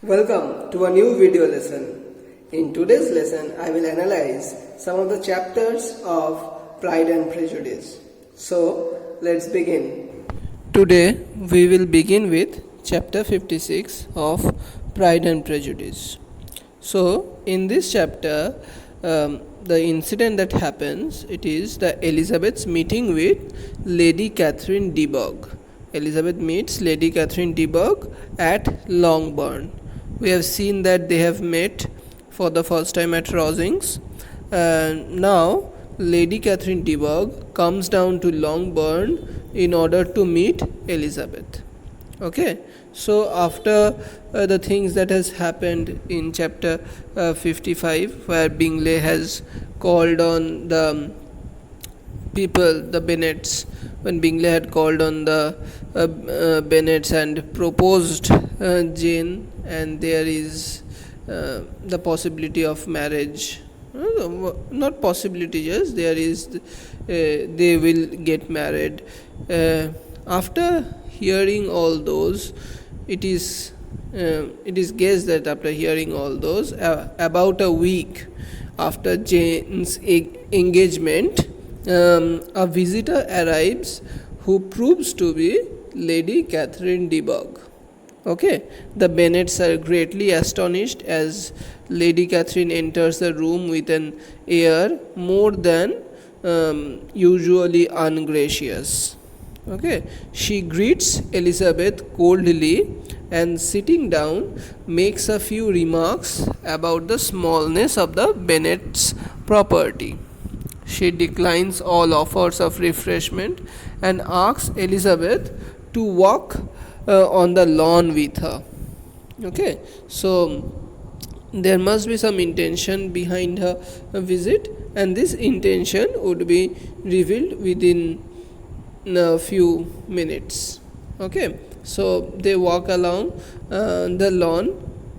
Welcome to a new video lesson. In today's lesson, I will analyze some of the chapters of Pride and Prejudice. So, let's begin. Today, we will begin with chapter 56 of Pride and Prejudice. So, in this chapter, the incident that happens, it is the Elizabeth's meeting with Lady Catherine de Bough. Elizabeth meets Lady Catherine de Bough at Longbourn. We have seen that they have met for the first time at Rosings. Now, Lady Catherine de Bough comes down to Longbourn in order to meet Elizabeth. Okay, so after the things that has happened in chapter 55, where Bingley has called on the people, the Bennets, when Bingley had called on the Bennets and proposed Jane, and there is the possibility of marriage. Not possibility, yes, there is they will get married. After hearing all those, it is guessed that after hearing all those, about a week after Jane's engagement, a visitor arrives who proves to be Lady Catherine de Bough. Okay, the Bennets are greatly astonished as Lady Catherine enters the room with an air more than usually ungracious. Okay, she greets Elizabeth coldly and, sitting down, makes a few remarks about the smallness of the Bennets' property. She declines all offers of refreshment and asks Elizabeth to walk on the lawn with her. Okay, so there must be some intention behind her visit, and this intention would be revealed within a few minutes. Okay, so they walk along the lawn.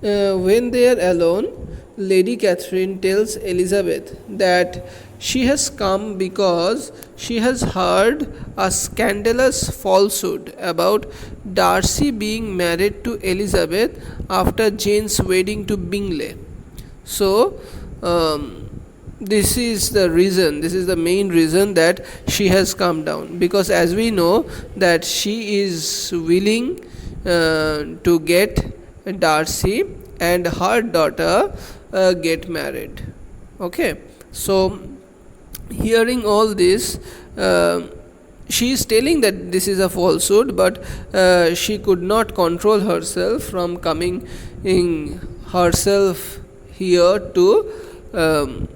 When they are alone, Lady Catherine tells Elizabeth that she has come because she has heard a scandalous falsehood about Darcy being married to Elizabeth after Jane's wedding to Bingley. So, this is the reason, this is the main reason that she has come down, because as we know that she is willing to get Darcy and her daughter get married. Okay, so hearing all this, she is telling that this is a falsehood, but she could not control herself from coming in herself here to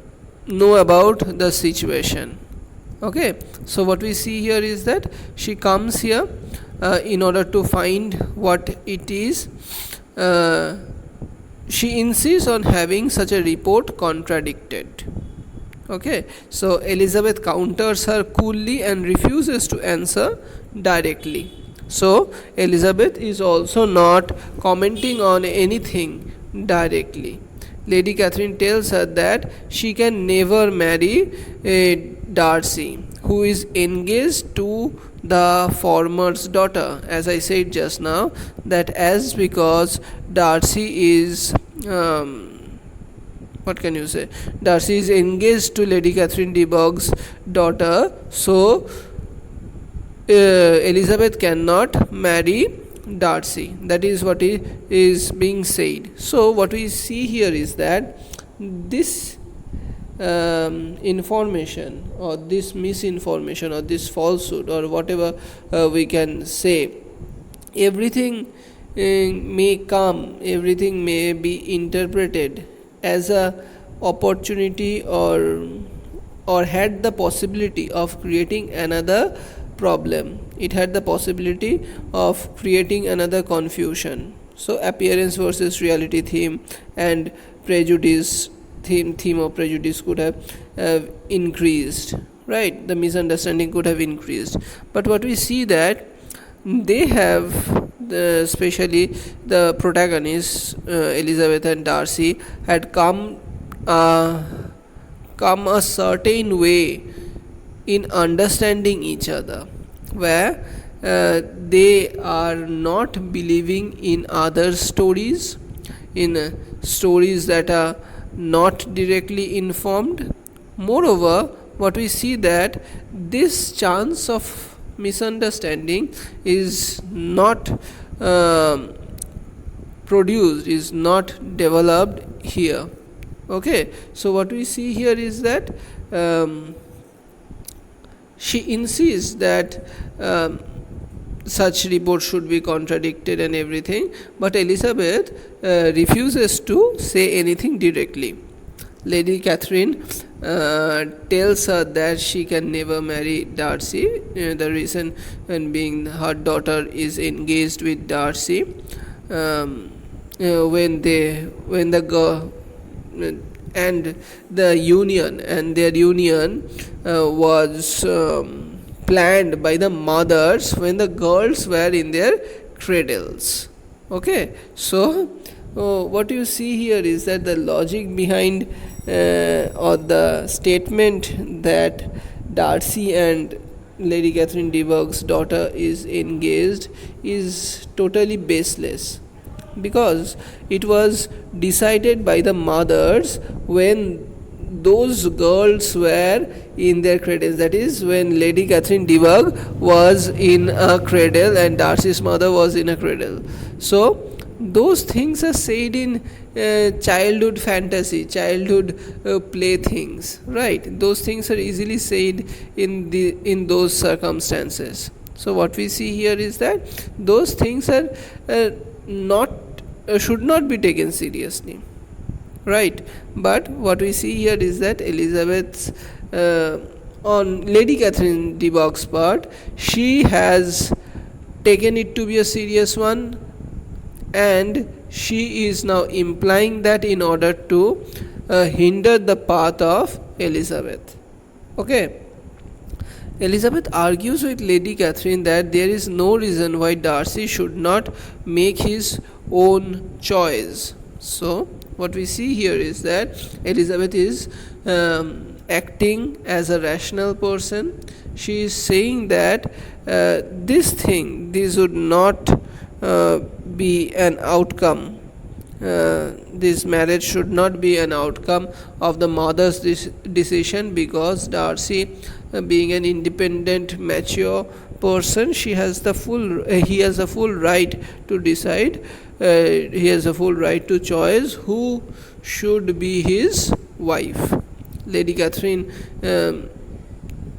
know about the situation. Okay, so what we see here is that she comes here in order to find what it is. She insists on having such a report contradicted. Okay, so Elizabeth counters her coolly and refuses to answer directly. So Elizabeth is also not commenting on anything directly. Lady Catherine tells her that she can never marry Darcy, who is engaged to the former's daughter. As I said just now, that as because Darcy is Darcy is engaged to Lady Catherine de Bough's daughter, so Elizabeth cannot marry Darcy. That is what is being said. So what we see here is that this information or this misinformation or this falsehood or whatever we can say, everything everything may be interpreted as a opportunity or had the possibility of creating another problem. It had the possibility of creating another confusion. So appearance versus reality theme and prejudice theme of prejudice could have increased, right? The misunderstanding could have increased. But what we see that they have, especially the protagonists, Elizabeth and Darcy, had come a certain way in understanding each other, where they are not believing in other stories. in stories that are not directly informed. Moreover, what we see that this chance of misunderstanding is not produced, is not developed here. Okay, so what we see here is that she insists that such reports should be contradicted and everything, but Elizabeth refuses to say anything directly. Lady Catherine tells her that she can never marry Darcy, the reason being her daughter is engaged with Darcy. When the girl and their union was planned by the mothers when the girls were in their cradles. Okay, so what you see here is that the logic behind or the statement that Darcy and Lady Catherine de Bourgh's daughter is engaged is totally baseless, because it was decided by the mothers when those girls were in their cradles, that is when Lady Catherine de Bourgh was in a cradle and Darcy's mother was in a cradle. So those things are said in childhood fantasy, childhood playthings, right? Those things are easily said in those circumstances. So what we see here is that those things are not should not be taken seriously, right? But what we see here is that Elizabeth's on Lady Catherine de Bourgh's part, she has taken it to be a serious one, and she is now implying that in order to hinder the path of Elizabeth. Okay, Elizabeth argues with Lady Catherine that there is no reason why Darcy should not make his own choice. So what we see here is that Elizabeth is acting as a rational person. She is saying that this would not be an outcome. This marriage should not be an outcome of the mother's decision, because Darcy, being an independent, mature person, he has the full right to decide. He has a full right to choose who should be his wife. Lady Catherine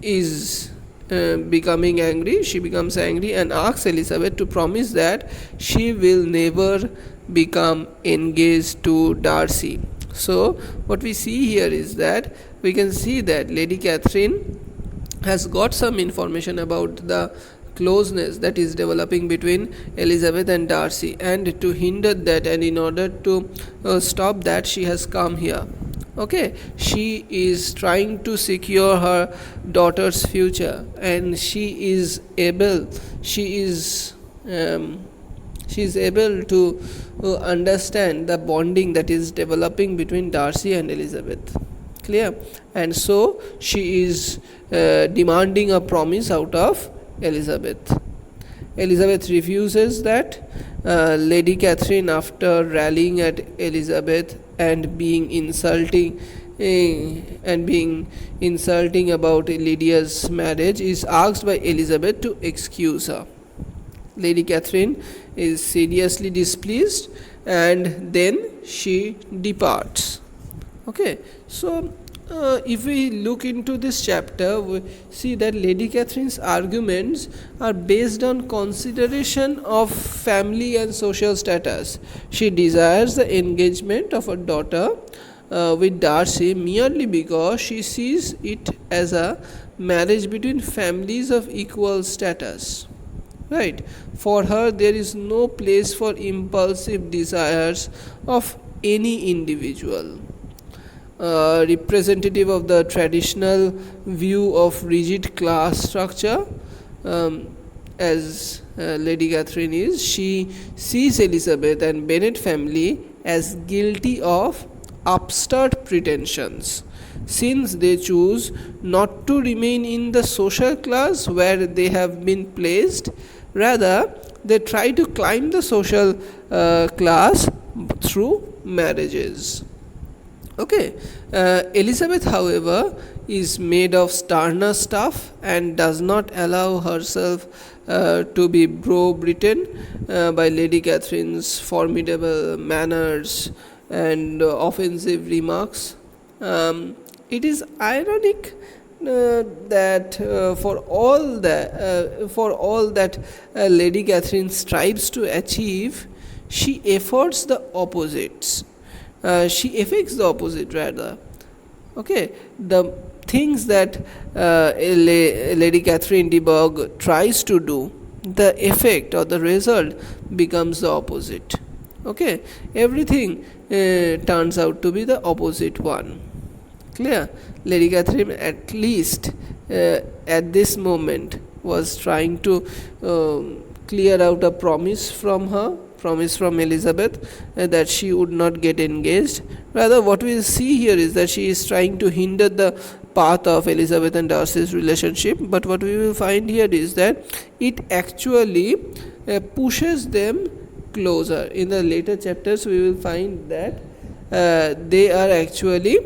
is becoming angry. She becomes angry and asks Elizabeth to promise that she will never become engaged to Darcy. So what we see here is that we can see that Lady Catherine has got some information about the closeness that is developing between Elizabeth and Darcy, and to hinder that, and in order to stop that, she has come here. Okay, she is trying to secure her daughter's future, and she is able to understand the bonding that is developing between Darcy and Elizabeth. Clear? And so she is demanding a promise out of Elizabeth. Elizabeth refuses that. Lady Catherine, after rallying at Elizabeth and being insulting about Lydia's marriage, is asked by Elizabeth to excuse her. Lady Catherine is seriously displeased, and then she departs. Okay, so if we look into this chapter, we see that Lady Catherine's arguments are based on consideration of family and social status. She desires the engagement of her daughter with Darcy merely because she sees it as a marriage between families of equal status. Right? For her, there is no place for impulsive desires of any individual. Representative of the traditional view of rigid class structure, as Lady Catherine is, she sees Elizabeth and Bennet family as guilty of upstart pretensions, since they choose not to remain in the social class where they have been placed. Rather, they try to climb the social class through marriages. Okay, Elizabeth, however, is made of sterner stuff and does not allow herself to be browbeaten by Lady Catherine's formidable manners and offensive remarks. It is ironic that for all that Lady Catherine strives to achieve, she efforts the opposites. She affects the opposite rather. Okay, the things that Lady Catherine de Bough tries to do, the effect or the result becomes the opposite. Okay, everything turns out to be the opposite one. Clear? Lady Catherine, at least at this moment, was trying to clear out a promise from Elizabeth, that she would not get engaged. Rather, what we see here is that she is trying to hinder the path of Elizabeth and Darcy's relationship. But what we will find here is that it actually pushes them closer. In the later chapters, we will find that they are actually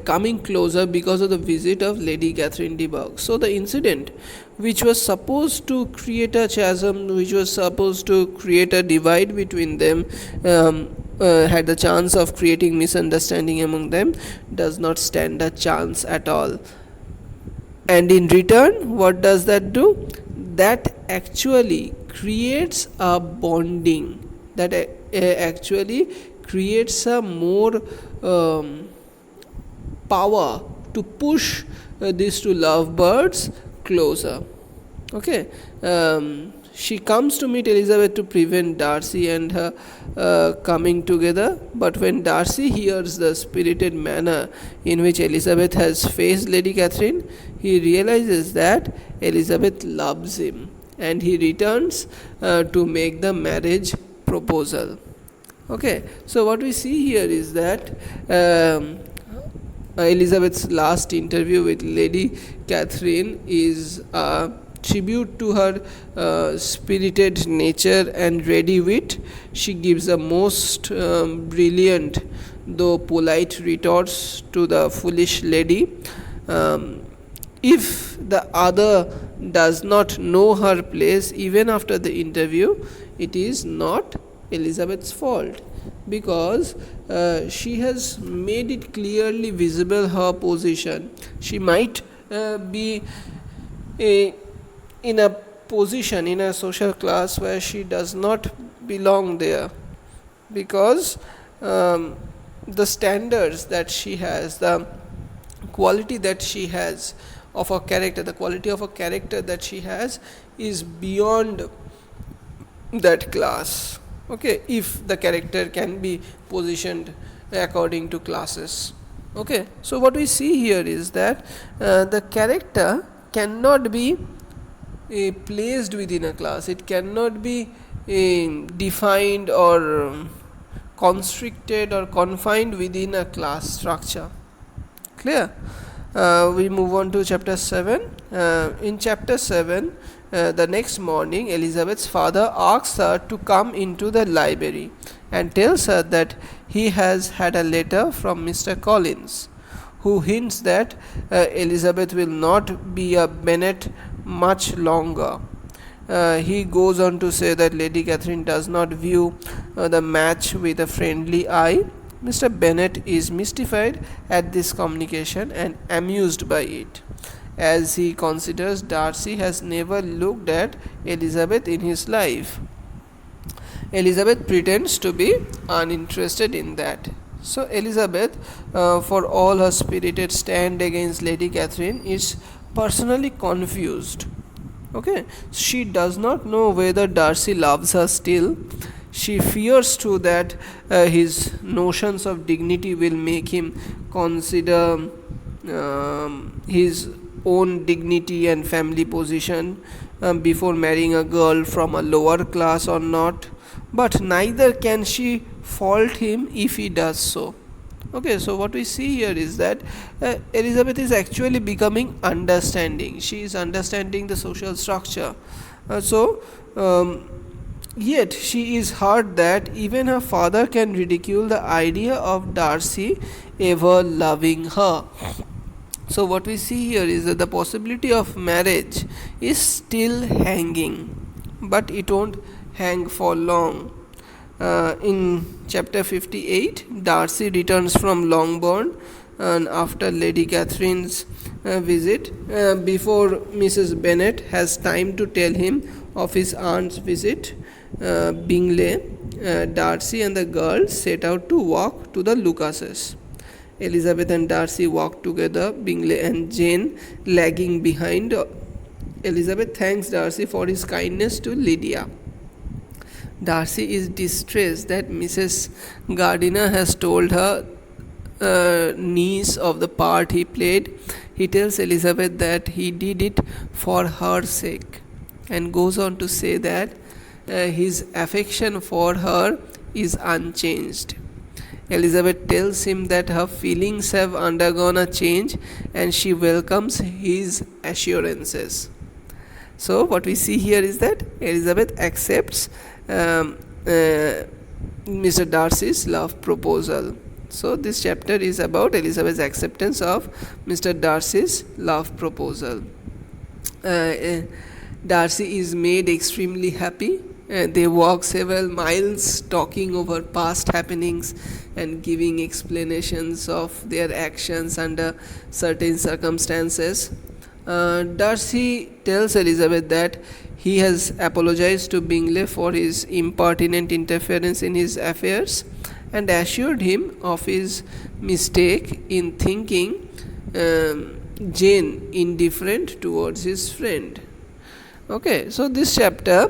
coming closer because of the visit of Lady Catherine de Bough. So the incident, which was supposed to create a chasm, which was supposed to create a divide between them, had the chance of creating misunderstanding among them, does not stand a chance at all. And in return, what does that do? That actually creates a bonding, that actually creates a more power to push these two lovebirds closer. Okay, she comes to meet Elizabeth to prevent Darcy and her coming together. But when Darcy hears the spirited manner in which Elizabeth has faced Lady Catherine, he realizes that Elizabeth loves him, and he returns to make the marriage proposal. Okay, so what we see here is that Elizabeth's last interview with Lady Catherine is a tribute to her spirited nature and ready wit. She gives a most brilliant though polite retorts to the foolish lady. If the other does not know her place even after the interview, it is not Elizabeth's fault, because she has made it clearly visible her position. She might be in a position, in a social class where she does not belong there, because the standards that she has, the quality that she has of her character, the quality of her character that she has is beyond that class. Okay, if the character can be positioned according to classes. Okay, so what we see here is that the character cannot be placed within a class. It cannot be defined or constricted or confined within a class structure. Clear? We move on to chapter 7. In chapter 7, the next morning, Elizabeth's father asks her to come into the library and tells her that he has had a letter from Mr. Collins, who hints that Elizabeth will not be a Bennet much longer. He goes on to say that Lady Catherine does not view the match with a friendly eye. Mr. Bennet is mystified at this communication and amused by it, as he considers Darcy has never looked at Elizabeth in his life. Elizabeth pretends to be uninterested in that. So Elizabeth, for all her spirited stand against Lady Catherine, is personally confused. Okay, she does not know whether Darcy loves her still. She fears too that his notions of dignity will make him consider his own dignity and family position before marrying a girl from a lower class or not. But neither can she fault him if he does so. Okay, so what we see here is that Elizabeth is actually becoming understanding. She is understanding the social structure. Yet she is hurt that even her father can ridicule the idea of Darcy ever loving her. So, what we see here is that the possibility of marriage is still hanging, but it won't hang for long. In chapter 58, Darcy returns from Longbourn, and after Lady Catherine's visit, before Mrs. Bennet has time to tell him of his aunt's visit, Bingley, Darcy, and the girls set out to walk to the Lucases. Elizabeth and Darcy walk together, Bingley and Jane lagging behind. Elizabeth thanks Darcy for his kindness to Lydia. Darcy is distressed that Mrs. Gardiner has told her niece of the part he played. He tells Elizabeth that he did it for her sake, and goes on to say that his affection for her is unchanged. Elizabeth tells him that her feelings have undergone a change, and she welcomes his assurances. So, what we see here is that Elizabeth accepts Mr. Darcy's love proposal. So, this chapter is about Elizabeth's acceptance of Mr. Darcy's love proposal. Darcy is made extremely happy. They walk several miles talking over past happenings and giving explanations of their actions under certain circumstances. Darcy tells Elizabeth that he has apologized to Bingley for his impertinent interference in his affairs, and assured him of his mistake in thinking Jane indifferent towards his friend. Okay, so this chapter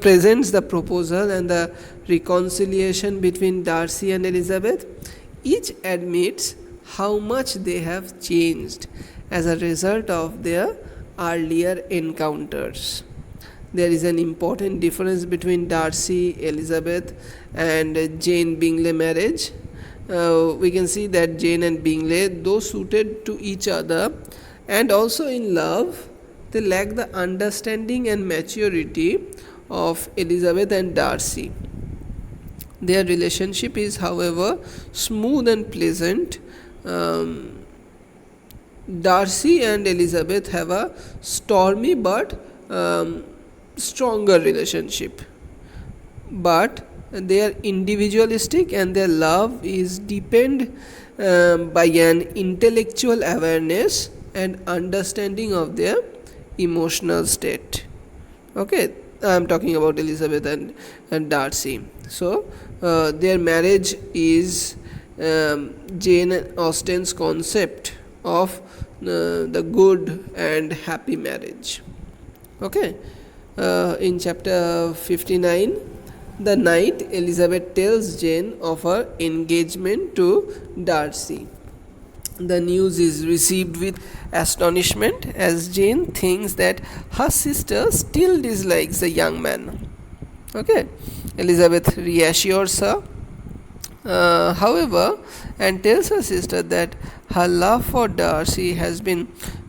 presents the proposal and the reconciliation between Darcy and Elizabeth. Each admits how much they have changed as a result of their earlier encounters. There is an important difference between Darcy, Elizabeth, and Jane Bingley marriage. We can see that Jane and Bingley, though suited to each other and also in love, they lack the understanding and maturity of Elizabeth and Darcy. Their relationship is, however, smooth and pleasant. Darcy and Elizabeth have a stormy but stronger relationship, but they are individualistic, and their love is deepened by an intellectual awareness and understanding of their emotional state. Okay, I am talking about Elizabeth and Darcy. So their marriage is Jane Austen's concept of the good and happy marriage. Okay, in chapter 59, the night Elizabeth tells Jane of her engagement to Darcy. The news is received with astonishment, as Jane thinks that her sister still dislikes the young man. Okay, Elizabeth reassures her, however, and tells her sister that her love for Darcy has been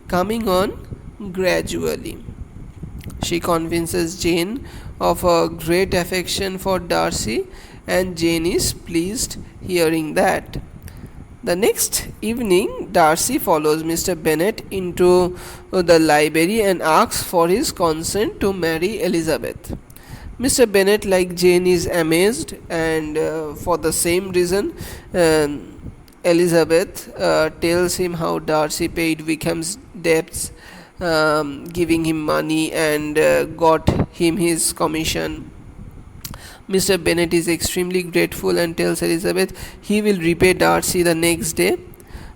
coming on gradually. She convinces Jane of her great affection for Darcy, and Jane is pleased hearing that. The next evening, Darcy follows Mr. Bennet into the library and asks for his consent to marry Elizabeth. Mr. Bennet, like Jane, is amazed, and for the same reason, Elizabeth tells him how Darcy paid Wickham's debts, giving him money, and got him his commission. Mr. Bennet is extremely grateful and tells Elizabeth he will repay Darcy the next day.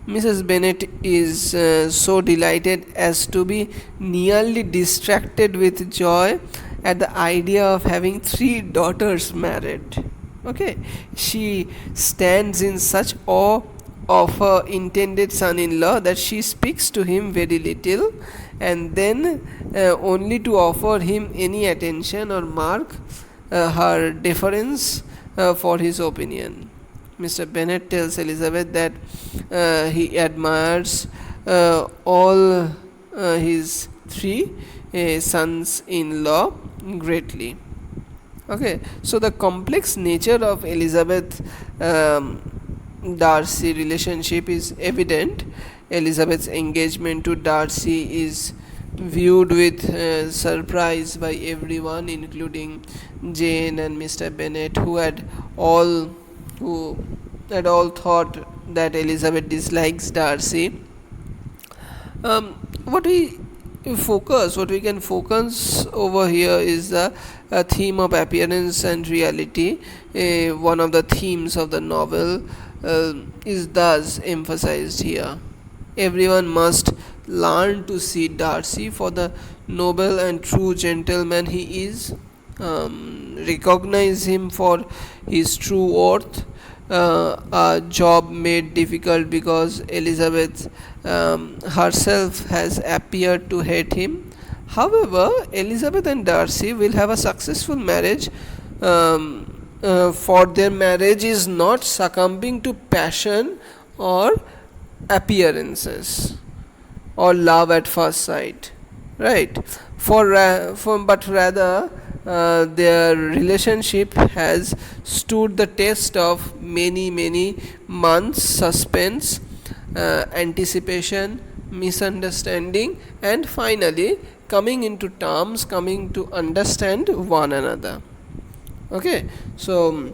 Mrs. Bennet is so delighted as to be nearly distracted with joy at the idea of having 3 daughters married. Okay, she stands in such awe of her intended son-in-law that she speaks to him very little, and then only to offer him any attention or mark her deference for his opinion. Mr. Bennet tells Elizabeth that he admires all his 3 sons-in-law greatly. Okay, so the complex nature of Elizabeth Darcy relationship is evident. Elizabeth's engagement to Darcy is viewed with surprise by everyone, including Jane and Mr. Bennet, who had all thought that Elizabeth dislikes Darcy. um, what we can focus over here is the theme of appearance and reality. One of the themes of the novel is thus emphasized here. Everyone must learn to see Darcy for the noble and true gentleman he is, recognize him for his true worth. A job made difficult because Elizabeth herself has appeared to hate him. However, Elizabeth and Darcy will have a successful marriage, for their marriage is not succumbing to passion or appearances or love at first sight, right? But rather their relationship has stood the test of many months suspense, anticipation, misunderstanding, and finally coming into terms, coming to understand one another. Okay, so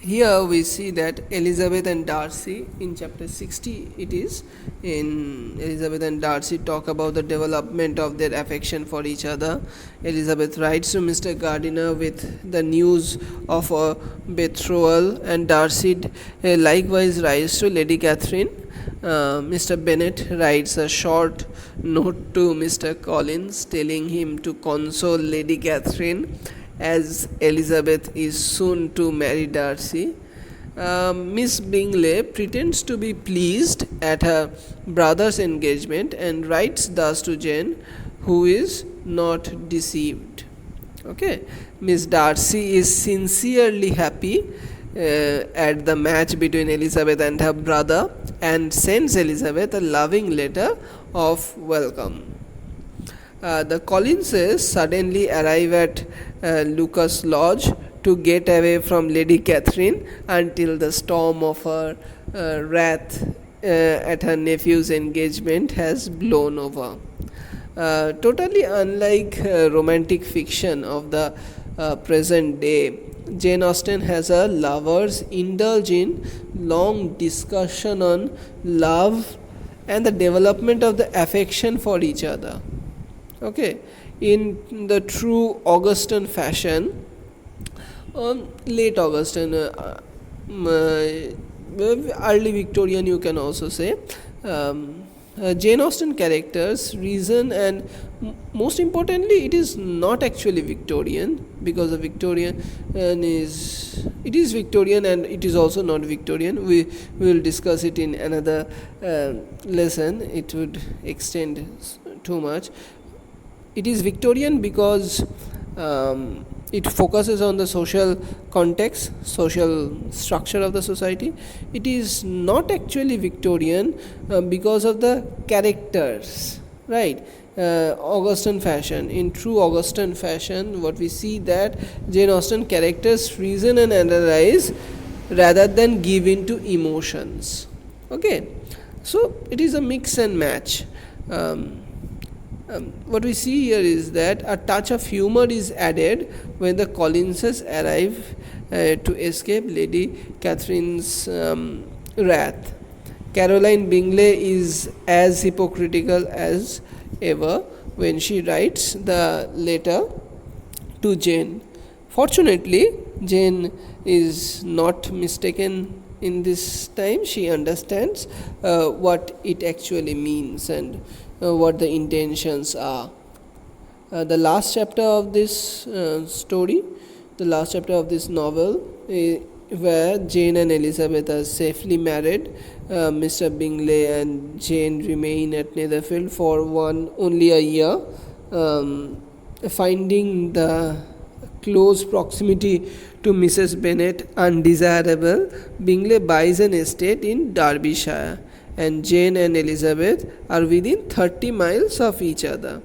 here we see that Elizabeth and Darcy in chapter 60, it is in Elizabeth and Darcy talk about the development of their affection for each other. Elizabeth writes to Mr. Gardiner with the news of a betrothal, and Darcy likewise writes to Lady Catherine. Mr. Bennet writes a short note to Mr. Collins telling him to console Lady Catherine as Elizabeth is soon to marry Darcy. Miss Bingley pretends to be pleased at her brother's engagement and writes thus to Jane, who is not deceived. Okay, Miss Darcy is sincerely happy at the match between Elizabeth and her brother and sends Elizabeth a loving letter of welcome. The Collinses suddenly arrive at Lucas Lodge to get away from Lady Catherine until the storm of her wrath at her nephew's engagement has blown over. Totally unlike romantic fiction of the present day, Jane Austen has her lovers indulge in long discussion on love and the development of the affection for each other. Okay, in the true Augusten fashion, late Augusten, early Victorian, you can also say, Jane Austen characters reason, and most importantly, it is not actually Victorian, because the Victorian it is Victorian and it is also not Victorian. We will discuss it in another lesson. It would extend too much. It is Victorian because it focuses on the social context, social structure of the society. It is not actually Victorian because of the characters, right? Augusten fashion. In true Augusten fashion, what we see that Jane Austen characters reason and analyze rather than give in to emotions. Okay, so it is a mix and match. What we see here is that a touch of humor is added when the Collinses arrive to escape Lady Catherine's wrath. Caroline Bingley is as hypocritical as ever when she writes the letter to Jane. Fortunately, Jane is not mistaken in this time. She understands what it actually means and what the intentions are. The last chapter of this story, the last chapter of this novel, where Jane and Elizabeth are safely married. Mr. Bingley and Jane remain at Netherfield for only a year. Finding the close proximity to Mrs. Bennet undesirable, Bingley buys an estate in Derbyshire, and Jane and Elizabeth are within 30 miles of each other.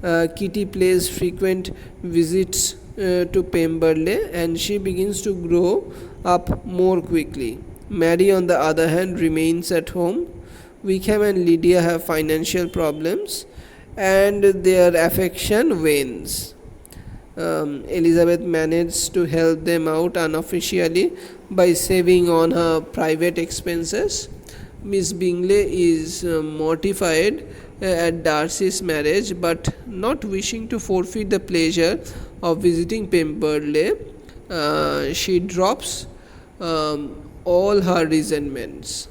Kitty pays frequent visits to Pemberley, and she begins to grow up more quickly. Mary, on the other hand, remains at home. Wickham and Lydia have financial problems, and their affection wanes. Elizabeth managed to help them out unofficially by saving on her private expenses. Miss Bingley is mortified at Darcy's marriage, but not wishing to forfeit the pleasure of visiting Pemberley, she drops all her resentments.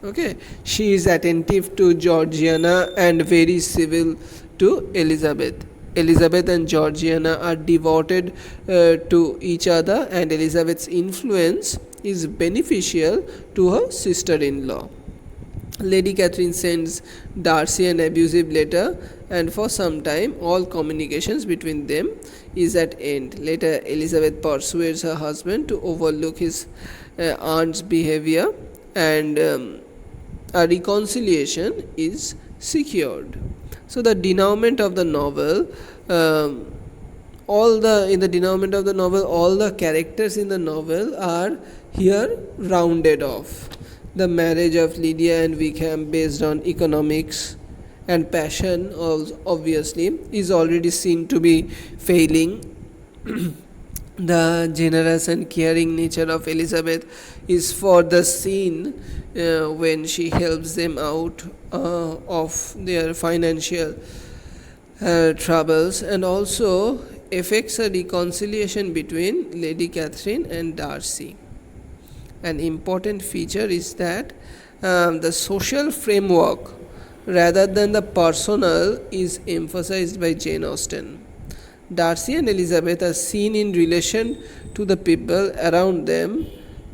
Okay, she is attentive to Georgiana and very civil to Elizabeth. Elizabeth and Georgiana are devoted to each other, and Elizabeth's influence is beneficial to her sister-in-law. Lady Catherine sends Darcy an abusive letter, and for some time all communications between them is at end. Later, Elizabeth persuades her husband to overlook his aunt's behavior, and a reconciliation is secured. So the denouement of the novel, all the characters in the novel are here rounded off. The marriage of Lydia and Wickham, based on economics and passion, obviously is already seen to be failing. The generous and caring nature of Elizabeth is further seen when she helps them out of their financial troubles, and also effects a reconciliation between Lady Catherine and Darcy. An important feature is that the social framework rather than the personal is emphasized by Jane Austen. Darcy and Elizabeth are seen in relation to the people around them,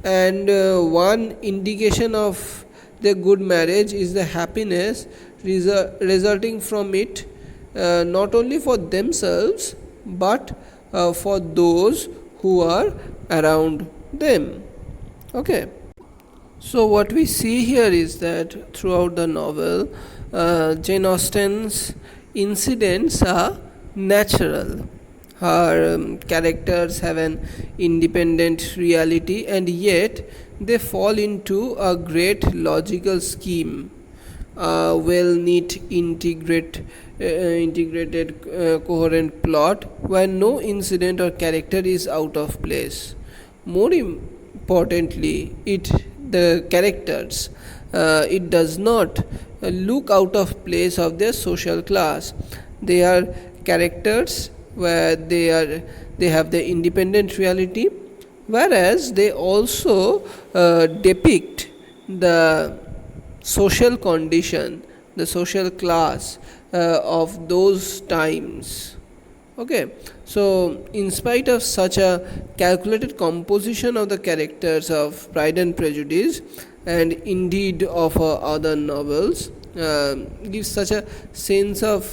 and one indication of their good marriage is the happiness resulting from it, not only for themselves but for those who are around them. Okay, so what we see here is that throughout the novel, Jane Austen's incidents are natural. Her characters have an independent reality, and yet they fall into a great logical scheme, a well-knit, integrated, coherent plot where no incident or character is out of place. More importantly, the characters, it does not look out of place of their social class. They are characters where they have the independent reality, whereas they also depict the social condition, the social class of those times. Okay, so in spite of such a calculated composition of the characters of Pride and Prejudice, and indeed of other novels, gives such a sense of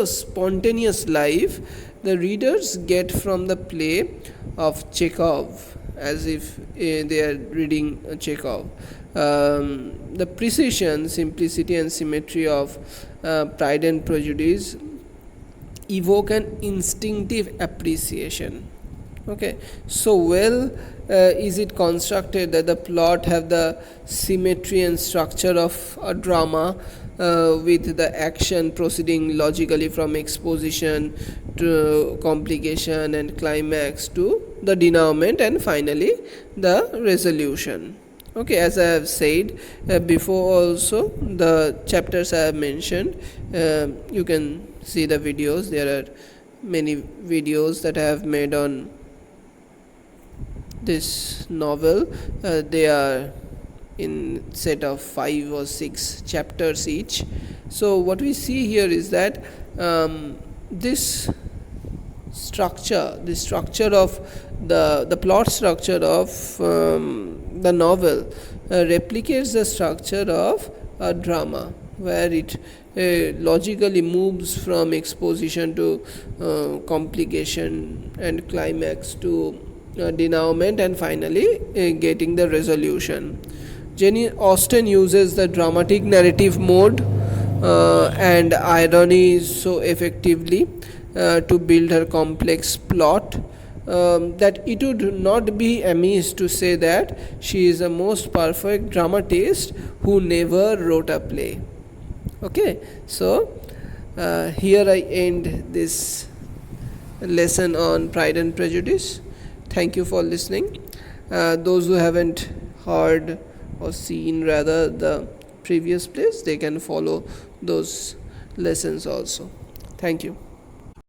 spontaneous life the readers get from the play of Chekhov, as if they are reading Chekhov. The precision, simplicity and symmetry of Pride and Prejudice evoke an instinctive appreciation. Okay, so well is it constructed that the plot have the symmetry and structure of a drama, with the action proceeding logically from exposition to complication and climax to the denouement and finally the resolution. Okay, as I have said before also, the chapters I have mentioned, you can see the videos. There are many videos that I have made on this novel. They are in set of 5 or 6 chapters each. So what we see here is that this structure of the plot structure of the novel replicates the structure of a drama, where it logically moves from exposition to complication and climax to denouement and finally getting the resolution. Jane Austen uses the dramatic narrative mode and irony so effectively to build her complex plot, that it would not be amiss to say that she is a most perfect dramatist who never wrote a play. Okay, so here I end this lesson on Pride and Prejudice. Thank you for listening. Those who haven't heard or seen rather the previous plays, they can follow those lessons also. Thank you.